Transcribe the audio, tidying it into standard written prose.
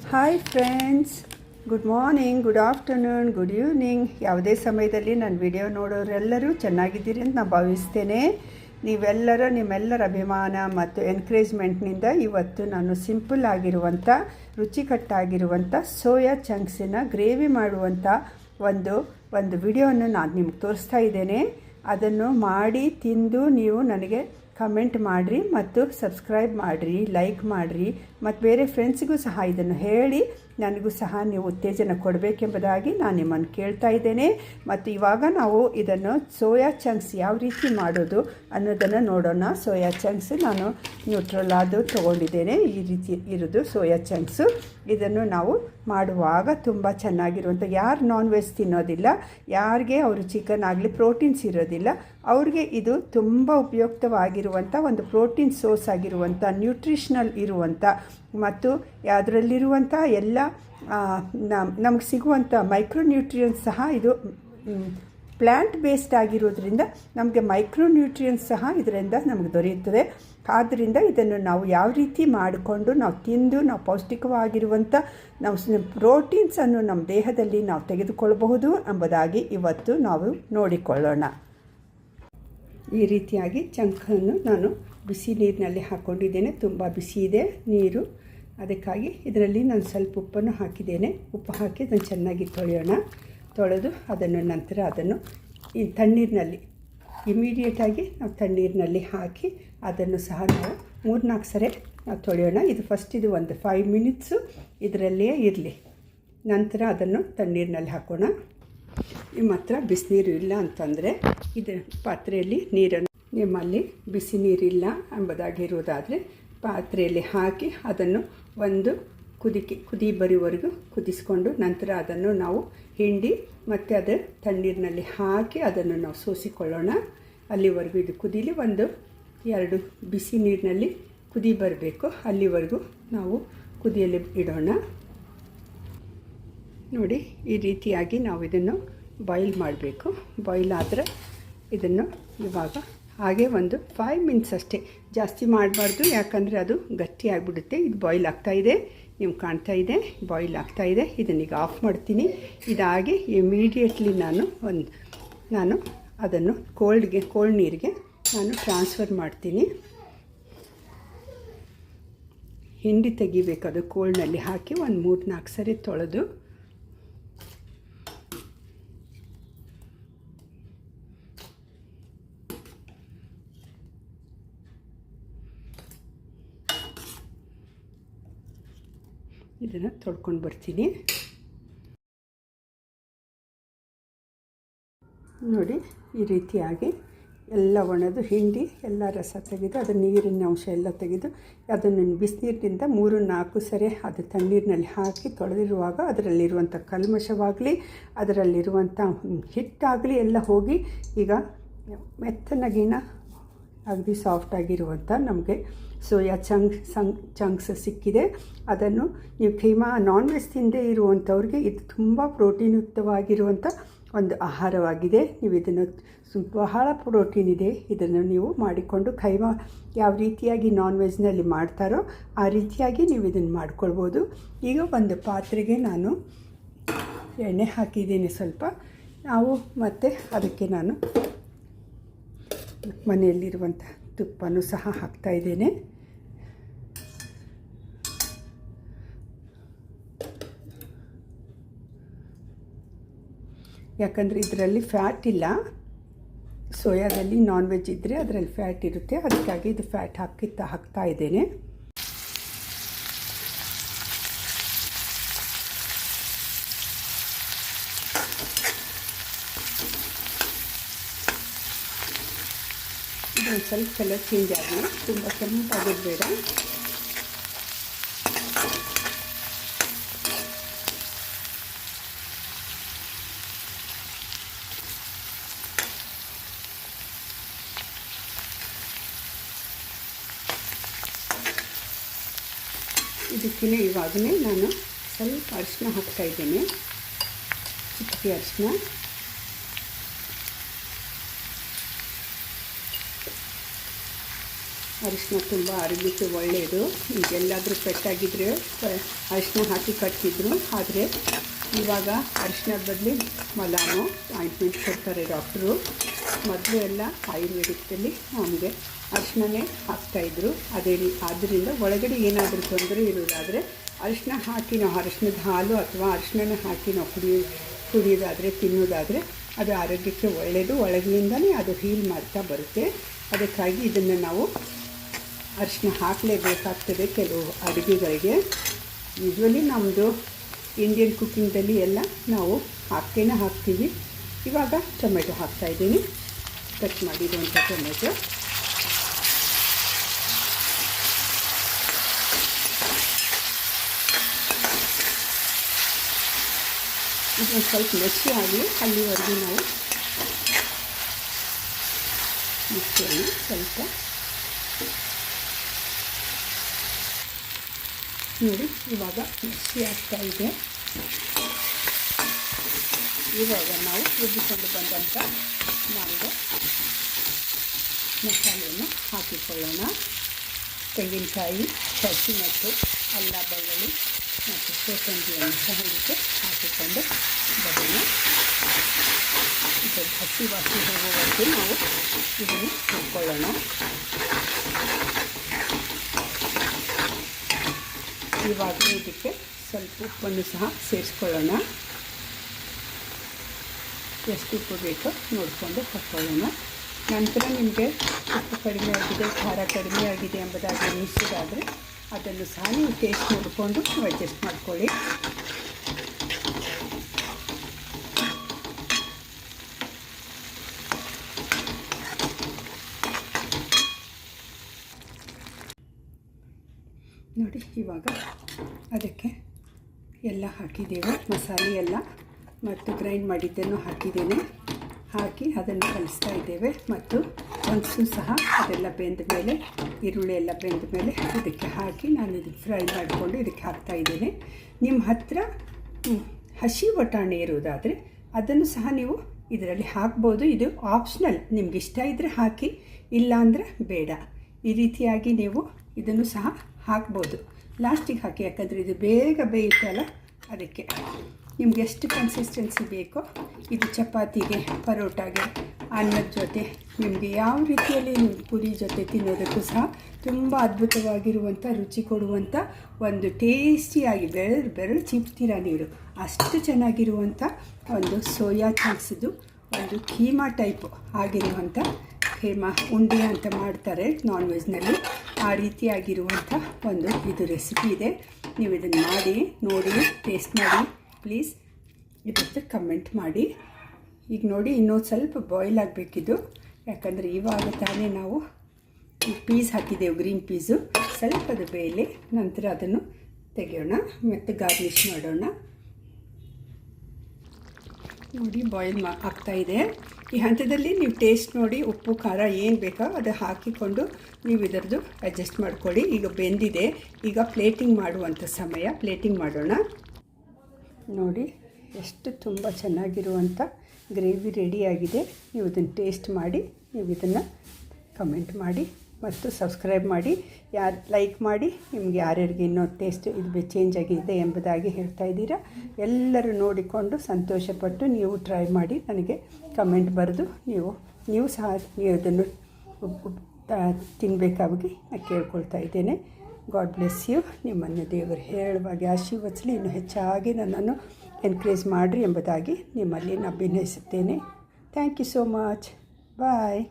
Hi friends, good morning, good afternoon, good evening. ಯಾವುದೇ ಸಮಯದಲ್ಲಿ ನನ್ನ ವಿಡಿಯೋ ನೋಡೋರೆಲ್ಲರೂ ಚೆನ್ನಾಗಿದ್ದೀರಿ ಅಂತ ನಾನು ಭಾವಿಸ್ತೇನೆ. ನೀವೆಲ್ಲರೂ ನಿಮ್ಮೆಲ್ಲರ ಅಭಿಮಾನ ಮತ್ತು ಎನ್ಕರೇಜ್ಮೆಂಟ್ನಿಂದ ಇವತ್ತು ನಾನು ಸಿಂಪಲ್ ಆಗಿರುವಂಥ ರುಚಿಕಟ್ಟಾಗಿರುವಂಥ ಸೋಯಾ ಚಂಕ್ಸಿನ ಗ್ರೇವಿ ಮಾಡುವಂಥ ಒಂದು ವಿಡಿಯೋವನ್ನು ನಾನು ನಿಮ್ಗೆ ತೋರಿಸ್ತಾ ಇದ್ದೇನೆ. ಅದನ್ನು ಮಾಡಿ ತಿಂದು ನೀವು ನನಗೆ ಕಮೆಂಟ್ ಮಾಡಿರಿ ಮತ್ತು ಸಬ್ಸ್ಕ್ರೈಬ್ ಮಾಡಿರಿ, ಲೈಕ್ ಮಾಡಿರಿ ಮತ್ತು ಬೇರೆ ಫ್ರೆಂಡ್ಸಿಗೂ ಸಹ ಇದನ್ನು ಹೇಳಿ ನನಗೂ ಸಹ ನೀವು ಉತ್ತೇಜನ ಕೊಡಬೇಕೆಂಬುದಾಗಿ ನಾನು ನಿಮ್ಮನ್ನು ಕೇಳ್ತಾ ಇದ್ದೇನೆ. ಮತ್ತು ಇವಾಗ ನಾವು ಇದನ್ನು ಸೋಯಾ ಚಂಕ್ಸ್ ಯಾವ ರೀತಿ ಮಾಡೋದು ಅನ್ನೋದನ್ನು ನೋಡೋಣ. ಸೋಯಾ ಚಂಕ್ಸ್ ನಾನು ನ್ಯೂಟ್ರಲ್ ತೊಗೊಂಡಿದ್ದೇನೆ. ಈ ರೀತಿ ಇರೋದು ಸೋಯಾ ಚಂಕ್ಸು. ಇದನ್ನು ನಾವು ಮಾಡುವಾಗ ತುಂಬ ಚೆನ್ನಾಗಿರುವಂಥ, ಯಾರು ನಾನ್ ವೆಜ್ ತಿನ್ನೋದಿಲ್ಲ, ಯಾರಿಗೆ ಅವರು ಚಿಕನ್ ಆಗಲಿ ಪ್ರೋಟೀನ್ಸ್ ಇರೋದಿಲ್ಲ, ಅವ್ರಿಗೆ ಇದು ತುಂಬ ಉಪಯುಕ್ತವಾಗಿರುವಂಥ ಒಂದು ಪ್ರೋಟೀನ್ ಸೋರ್ಸ್ ಆಗಿರುವಂಥ, ನ್ಯೂಟ್ರಿಷನಲ್ ಇರುವಂಥ ಮತ್ತು ಅದರಲ್ಲಿರುವಂಥ ಎಲ್ಲ ನಮಗೆ ಸಿಗುವಂಥ ಮೈಕ್ರೋನ್ಯೂಟ್ರಿಯನ್ಸ್ ಸಹ ಇದು ಪ್ಲ್ಯಾಂಟ್ ಬೇಸ್ಡ್ ಆಗಿರೋದ್ರಿಂದ ನಮಗೆ ಮೈಕ್ರೋನ್ಯೂಟ್ರಿಯನ್ಸ್ ಸಹ ಇದರಿಂದ ನಮಗೆ ದೊರೆಯುತ್ತದೆ. ಆದ್ದರಿಂದ ಇದನ್ನು ನಾವು ಯಾವ ರೀತಿ ಮಾಡಿಕೊಂಡು ನಾವು ತಿಂದು ನಾವು ಪೌಷ್ಟಿಕವಾಗಿರುವಂಥ ನಾವು ಪ್ರೋಟೀನ್ಸನ್ನು ನಮ್ಮ ದೇಹದಲ್ಲಿ ನಾವು ತೆಗೆದುಕೊಳ್ಳಬಹುದು ಎಂಬುದಾಗಿ ಇವತ್ತು ನಾವು ನೋಡಿಕೊಳ್ಳೋಣ. ಈ ರೀತಿಯಾಗಿ ಚಂಕನ್ನು ನಾನು ಬಿಸಿ ನೀರಿನಲ್ಲಿ ಹಾಕ್ಕೊಂಡಿದ್ದೇನೆ. ತುಂಬ ಬಿಸಿ ಇದೆ ನೀರು, ಅದಕ್ಕಾಗಿ ಇದರಲ್ಲಿ ನಾನು ಸ್ವಲ್ಪ ಉಪ್ಪನ್ನು ಹಾಕಿದ್ದೇನೆ. ಉಪ್ಪು ಹಾಕಿ ಅದನ್ನು ಚೆನ್ನಾಗಿ ತೊಳೆದು ಅದನ್ನು ನಂತರ ಅದನ್ನು ಈ ತಣ್ಣೀರಿನಲ್ಲಿ ಇಮಿಡಿಯೇಟಾಗಿ ನಾವು ತಣ್ಣೀರಿನಲ್ಲಿ ಹಾಕಿ ಅದನ್ನು ಸಹ ನಾವು 3-4 ಸರಿ ನಾವು ತೊಳೆಯೋಣ. ಇದು ಒಂದು 5 ಮಿನಿಟ್ಸು ಇದರಲ್ಲೇ ಇರಲಿ. ನಂತರ ಅದನ್ನು ತಣ್ಣೀರಿನಲ್ಲಿ ಹಾಕೋಣ. ನಿಮ್ಮ ಹತ್ರ ಬಿಸಿನೀರು ಇಲ್ಲ ಅಂತಂದರೆ ಇದು ಪಾತ್ರೆಯಲ್ಲಿ ನೀರನ್ನು, ನಿಮ್ಮಲ್ಲಿ ಬಿಸಿ ನೀರಿಲ್ಲ ಎಂಬುದಾಗಿರುವುದಾದರೆ ಪಾತ್ರೆಯಲ್ಲಿ ಹಾಕಿ ಅದನ್ನು ಒಂದು ಕುದಿ ಬರುವವರೆಗೂ ಕುದಿಸ್ಕೊಂಡು ನಂತರ ಅದನ್ನು ನಾವು ಹಿಂಡಿ ಮತ್ತು ಅದು ತಣ್ಣೀರಿನಲ್ಲಿ ಹಾಕಿ ಅದನ್ನು ನಾವು ಸೋಸಿಕೊಳ್ಳೋಣ. ಅಲ್ಲಿವರೆಗೂ ಇದು ಕುದೀಲಿ. 1-2 ಬಿಸಿ ನೀರಿನಲ್ಲಿ ಕುದಿ ಬರಬೇಕು. ಅಲ್ಲಿವರೆಗೂ ನಾವು ಕುದಿಯಲು ಇಡೋಣ. ನೋಡಿ, ಈ ರೀತಿಯಾಗಿ ನಾವು ಇದನ್ನು ಬಾಯ್ಲ್ ಮಾಡಬೇಕು. ಬಾಯ್ಲ್ ಆದರೆ ಇದನ್ನು ಇವಾಗ ಹಾಗೆ 5 ಮಿನಿಟ್ಸ್ ಅಷ್ಟೇ, ಜಾಸ್ತಿ ಮಾಡಬಾರ್ದು, ಯಾಕಂದರೆ ಅದು ಗಟ್ಟಿ ಆಗಿಬಿಡುತ್ತೆ. ಇದು ಬಾಯ್ಲ್ ಆಗ್ತಾಯಿದೆ, ನಿಮ್ಗೆ ಕಾಣ್ತಾ ಇದೆ ಬಾಯ್ಲ್ ಆಗ್ತಾಯಿದೆ. ಇದನ್ನೀಗ ಆಫ್ ಮಾಡ್ತೀನಿ. ಇದಾಗಿ ಇಮಿಡಿಯೇಟ್ಲಿ ನಾನು ಅದನ್ನು ಕೋಲ್ಡ್ ನೀರಿಗೆ ನಾನು ಟ್ರಾನ್ಸ್ಫರ್ ಮಾಡ್ತೀನಿ. ಹಿಂಡಿ ತೆಗಿಬೇಕು. ಅದು ಕೋಲ್ಡ್ನಲ್ಲಿ ಹಾಕಿ 3-4 ಸರಿ ತೊಳೆದು ಇದನ್ನು ತೊಳ್ಕೊಂಡು ಬರ್ತೀನಿ. ನೋಡಿ, ಈ ರೀತಿಯಾಗಿ ಎಲ್ಲ ಒಣದು ಹಿಂಡಿ ಎಲ್ಲ ರಸ ತೆಗೆದು ಅದರ ನೀರಿನ ಅಂಶ ಎಲ್ಲ ತೆಗೆದು ಅದನ್ನು ಬಿಸಿನೀರಿನಿಂದ 3-4 ಸರಿ ಅದು ತಣ್ಣೀರಿನಲ್ಲಿ ಹಾಕಿ ತೊಳೆದಿರುವಾಗ ಅದರಲ್ಲಿರುವಂಥ ಕಲ್ಮಶವಾಗಲಿ ಅದರಲ್ಲಿರುವಂಥ ಹಿಟ್ಟಾಗಲಿ ಎಲ್ಲ ಹೋಗಿ ಈಗ ಮೆತ್ತನಗಿನ ಅಗದಿ ಸಾಫ್ಟಾಗಿರುವಂಥ ನಮಗೆ ಸೋಯಾ ಚಂಕ್ಸ್ ಸಿಕ್ಕಿದೆ. ಅದನ್ನು ನೀವು ನಾನ್ ವೆಜ್ ತಿಂದೇ ಇರುವಂಥವ್ರಿಗೆ ಇದು ತುಂಬ ಪ್ರೋಟೀನ್ಯುಕ್ತವಾಗಿರುವಂಥ ಒಂದು ಆಹಾರವಾಗಿದೆ. ನೀವು ಇದನ್ನು ಬಹಳ ಪ್ರೋಟೀನ್ ಇದೆ. ಇದನ್ನು ನೀವು ಮಾಡಿಕೊಂಡು ಯಾವ ರೀತಿಯಾಗಿ ನಾನ್ ವೆಜ್ನಲ್ಲಿ ಮಾಡ್ತಾರೋ ಆ ರೀತಿಯಾಗಿ ನೀವು ಇದನ್ನು ಮಾಡ್ಕೊಳ್ಬೋದು. ಈಗ ಒಂದು ಪಾತ್ರೆಗೆ ನಾನು ಎಣ್ಣೆ ಹಾಕಿದ್ದೀನಿ ಸ್ವಲ್ಪ. ಮತ್ತು ಅದಕ್ಕೆ ನಾನು ಮನೆಯಲ್ಲಿರುವಂಥ ತುಪ್ಪನೂ ಸಹ ಹಾಕ್ತಾಯಿದ್ದೇನೆ. ಯಾಕಂದರೆ ಇದರಲ್ಲಿ ಫ್ಯಾಟ್ ಇಲ್ಲ. ಸೋಯಾದಲ್ಲಿ ನಾನ್ ವೆಜ್ ಇದ್ದರೆ ಅದರಲ್ಲಿ ಫ್ಯಾಟ್ ಇರುತ್ತೆ, ಅದಕ್ಕಾಗಿ ಇದು ಫ್ಯಾಟ್ ಹಾಕ್ತಾ ಇದ್ದೇನೆ. ಇದೊಂದು ಸ್ವಲ್ಪ ಕಲರ್ ಚೇಂಜ್ ಆಗಲಿ, ತುಂಬ ಕೆಂಪಾಗೋದು ಬೇಡ. ಇದಕ್ಕೆ ಇವಾಗಲೇ ನಾನು ಸ್ವಲ್ಪ ಅರಿಶಿನ ಹಾಕ್ತಾಯಿದ್ದೇನೆ, ಚಿಟಿಕೆ ಅರಿಶಿನ. ಅರಿಶಿನ ತುಂಬ ಆರೋಗ್ಯಕ್ಕೆ ಒಳ್ಳೆಯದು. ಈಗೆಲ್ಲಾದರೂ ಪೆಟ್ಟಾಗಿದ್ದರೆ ಅರಿಶಿನ ಹಾಕಿ ಕಟ್ತಿದ್ರು, ಆದರೆ ಇವಾಗ ಅರಿಶಿನದ ಬದಲು ಮಲಾಮು ಆಯಿಂಟ್ಮೆಂಟ್ ಕೊಡ್ತಾರೆ ಡಾಕ್ಟ್ರು. ಮೊದಲು ಎಲ್ಲ ಆಯುರ್ವೇದಿಕದಲ್ಲಿ ನಮಗೆ ಅರಿಶಿಣನೇ ಹಾಕ್ತಾಯಿದ್ರು. ಆದ್ದರಿಂದ ಒಳಗಡೆ ಏನಾದರೂ ತೊಂದರೆ ಇರೋದಾದರೆ ಅರಿಶಿನ ಹಾಕಿ ನಾವು ಅರಿಶಿನದ ಹಾಲು ಅಥವಾ ಅರಿಶಿನ ಹಾಕಿ ನಾವು ಕುಡಿಯೋದಾದರೆ ತಿನ್ನೋದಾದರೆ ಅದು ಆರೋಗ್ಯಕ್ಕೆ ಒಳ್ಳೆಯದು. ಒಳಗಿನಿಂದಲೇ ಅದು ಹೀಲ್ ಮಾಡ್ತಾ ಬರುತ್ತೆ. ಅದಕ್ಕಾಗಿ ಇದನ್ನು ನಾವು ಅರಿಶಿನ ಹಾಕಲೇಬೇಕಾಗ್ತದೆ ಕೆಲವು ಅಡುಗೆಗಳಿಗೆ. ಯೂಶ್ವಲಿ ನಮ್ಮದು ಇಂಡಿಯನ್ ಕುಕ್ಕಿಂಗಲ್ಲಿ ಎಲ್ಲ ನಾವು ಹಾಕ್ತೀವಿ. ಇವಾಗ ಟೊಮೆಟೊ ಹಾಕ್ತಾಯಿದ್ದೀನಿ, ಕಟ್ ಮಾಡಿರುವಂಥ ಟೊಮೆಟೊ. ಇದೊಂದು ಸ್ವಲ್ಪ ಮೆಚ್ಚಿ ಆಗಲಿ, ಅಲ್ಲಿವರೆಗೂ ನಾವು ಮಿಕ್ಸಿಯನ್ನು ಸ್ವಲ್ಪ ನೋಡಿ ಇವಾಗ ಮಿಕ್ಸಿ ಆಗ್ತಾಯಿದೆ. ಇವಾಗ ನಾವು ರುಬ್ಬಿಕೊಂಡು ಬಂದಂಥ ಮ್ಯಾಂಗೋ ಮಸಾಲೆಯನ್ನು ಹಾಕಿಕೊಳ್ಳೋಣ. ತೆಂಗಿನಕಾಯಿ, ಹಸಿಮೆಣಸು, ಅಲ್ಲ ಬೆಳ್ಳುಳ್ಳಿ ಮತ್ತು ಕೊತ್ತಂಬರಿಯನ್ನು ಸಹ ಇದಕ್ಕೆ ಹಾಕಿಕೊಂಡು ಬರೋಣ. ಇದು ಹಸಿ ವಾಸಿ ಹೋಗುವವರೆಗೂ ನಾವು ಇದನ್ನು ಹಾಕ್ಕೊಳ್ಳೋಣ. ಇವಾಗಲೇ ಇದಕ್ಕೆ ಸ್ವಲ್ಪ ಉಪ್ಪನ್ನು ಸಹ ಸೇರಿಸ್ಕೊಳ್ಳೋಣ. ಎಷ್ಟು ಉಪ್ಪು ಬೇಕೋ ನೋಡಿಕೊಂಡು ಹಾಕ್ಕೊಳ್ಳೋಣ. ನಂತರ ನಿಮಗೆ ಉಪ್ಪು ಕಡಿಮೆ ಆಗಿದೆ, ಖಾರ ಕಡಿಮೆ ಆಗಿದೆ ಎಂಬುದಾಗಿ ಅನಿಸೋದಾದರೆ ಅದನ್ನು ಸಹ ನೀವು ಟೇಸ್ಟ್ ನೋಡಿಕೊಂಡು ಅಡ್ಜಸ್ಟ್ ಮಾಡ್ಕೊಳ್ಳಿ. ನೋಡಿ ಇವಾಗ ಅದಕ್ಕೆ ಎಲ್ಲ ಹಾಕಿದ್ದೇವೆ, ಮಸಾಲೆ ಎಲ್ಲ ಮತ್ತು ಗ್ರೈಂಡ್ ಮಾಡಿದ್ದನ್ನು ಹಾಕಿದ್ದೇನೆ. ಹಾಕಿ ಅದನ್ನು ಕಲಿಸ್ತಾ ಇದ್ದೇವೆ. ಮತ್ತು ಒಣಸು ಸಹ ಅದೆಲ್ಲ ಬೆಂದ ಮೇಲೆ, ಈರುಳ್ಳಿ ಎಲ್ಲ ಬೆಂದ ಮೇಲೆ ಇದಕ್ಕೆ ಹಾಕಿ ನಾನು ಇದಕ್ಕೆ ಫ್ರೈ ಮಾಡಿಕೊಂಡು ಇದಕ್ಕೆ ಹಾಕ್ತಾಯಿದ್ದೇನೆ. ನಿಮ್ಮ ಹತ್ತಿರ ಹಸಿ ಬಟಾಣಿ ಇರುವುದಾದರೆ ಅದನ್ನು ಸಹ ನೀವು ಇದರಲ್ಲಿ ಹಾಕ್ಬೋದು. ಇದು ಆಪ್ಷನಲ್, ನಿಮ್ಗೆ ಇಷ್ಟ ಇದ್ದರೆ ಹಾಕಿ, ಇಲ್ಲ ಅಂದರೆ ಬೇಡ. ಈ ರೀತಿಯಾಗಿ ನೀವು ಇದನ್ನು ಸಹ ಹಾಕ್ಬೋದು. ಲಾಸ್ಟಿಗೆ ಹಾಕಿ, ಯಾಕಂದರೆ ಇದು ಬೇಗ ಬೇಯುತ್ತಲ್ಲ, ಅದಕ್ಕೆ ನಿಮ್ಗೆ ಎಷ್ಟು ಕನ್ಸಿಸ್ಟೆನ್ಸಿ ಬೇಕೋ. ಇದು ಚಪಾತಿಗೆ, ಪರೋಟಾಗೆ, ಅನ್ನದ ಜೊತೆ, ನಿಮಗೆ ಯಾವ ರೀತಿಯಲ್ಲಿ ನೀವು ಪುರಿ ಜೊತೆ ತಿನ್ನೋದಕ್ಕೂ ಸಹ ತುಂಬ ಅದ್ಭುತವಾಗಿರುವಂಥ, ರುಚಿ ಕೊಡುವಂಥ, ಒಂದು ಟೇಸ್ಟಿಯಾಗಿ ಬೆರಳು ಚಿಪ್ತೀರ ನೀರು ಅಷ್ಟು ಚೆನ್ನಾಗಿರುವಂಥ ಒಂದು ಸೋಯಾ ಚಂಕ್ಸ್ದು ಒಂದು ಕೀಮಾ ಟೈಪ್ ಆಗಿರುವಂಥ ಖೀಮಾ ಉಂಡೆ ಅಂತ ಮಾಡ್ತಾರೆ ನಾನ್ ವೆಜ್ನಲ್ಲಿ. ಆ ರೀತಿಯಾಗಿರುವಂಥ ಒಂದು ಇದು ರೆಸಿಪಿ ಇದೆ. ನೀವು ಇದನ್ನು ಮಾಡಿ ನೋಡಿ, ಟೇಸ್ಟ್ ಮಾಡಿ ಪ್ಲೀಸ್. ಇದಕ್ಕೆ ಕಮೆಂಟ್ ಮಾಡಿ. ಈಗ ನೋಡಿ ಇನ್ನೂ ಸ್ವಲ್ಪ ಬಾಯ್ಲ್ ಆಗಬೇಕಿದು, ಯಾಕಂದರೆ ಇವಾಗ ತಾನೇ ನಾವು ಪೀಸ್ ಹಾಕಿದ್ದೆವು, ಗ್ರೀನ್ ಪೀಸು. ಸ್ವಲ್ಪ ಅದು ಬೇಯಲಿ, ನಂತರ ಅದನ್ನು ತೆಗೆಯೋಣ ಮತ್ತು ಗಾರ್ನಿಷ್ ಮಾಡೋಣ. ನೋಡಿ ಬಾಯ್ಲ್ ಆಗ್ತಾಯಿದೆ. ಈ ಹಂತದಲ್ಲಿ ನೀವು ಟೇಸ್ಟ್ ನೋಡಿ, ಉಪ್ಪು ಖಾರ ಏನು ಬೇಕೋ ಅದು ಹಾಕಿಕೊಂಡು ನೀವು ಇದರದ್ದು ಅಡ್ಜಸ್ಟ್ ಮಾಡ್ಕೊಳ್ಳಿ. ಈಗ ಬೆಂದಿದೆ, ಈಗ ಪ್ಲೇಟಿಂಗ್ ಮಾಡುವಂಥ ಸಮಯ. ಪ್ಲೇಟಿಂಗ್ ಮಾಡೋಣ. ನೋಡಿ ಎಷ್ಟು ತುಂಬ ಚೆನ್ನಾಗಿರುವಂಥ ಗ್ರೇವಿ ರೆಡಿಯಾಗಿದೆ. ನೀವು ಇದನ್ನು ಟೇಸ್ಟ್ ಮಾಡಿ, ನೀವು ಇದನ್ನು ಕಮೆಂಟ್ ಮಾಡಿ ಮತ್ತು ಸಬ್ಸ್ಕ್ರೈಬ್ ಮಾಡಿ. ಲೈಕ್ ಮಾಡಿ. ನಿಮಗೆ ಯಾರ್ಯಾರಿಗೆ ಇನ್ನೂ ಟೇಸ್ಟ್ ಇದು ಚೇಂಜ್ ಆಗಿದೆ ಎಂಬುದಾಗಿ ಹೇಳ್ತಾ ಇದ್ದೀರಾ. ಎಲ್ಲರೂ ನೋಡಿಕೊಂಡು ಸಂತೋಷಪಟ್ಟು ನೀವು ಟ್ರೈ ಮಾಡಿ ನನಗೆ ಕಮೆಂಟ್ ಬರೆದು ನೀವು ಸಹ ನೀವು ಅದನ್ನು ತಿನ್ನಬೇಕಾಗಿ ನಾನು ಕೇಳ್ಕೊಳ್ತಾ ಇದ್ದೇನೆ. God bless you. ನಿಮ್ಮನ್ನು ದೇವರು ಹೇಳುವಾಗೆ ಆಶೀರ್ವದಿಸಲಿ. ಇನ್ನೂ ಹೆಚ್ಚಾಗಿ ನನ್ನನ್ನು ಎನ್ಕರೇಜ್ ಮಾಡಿರಿ ಎಂಬುದಾಗಿ ನಿಮ್ಮಲ್ಲಿ ನಾನು ಅಭಿನಯಿಸುತ್ತೇನೆ. Thank you so much. Bye.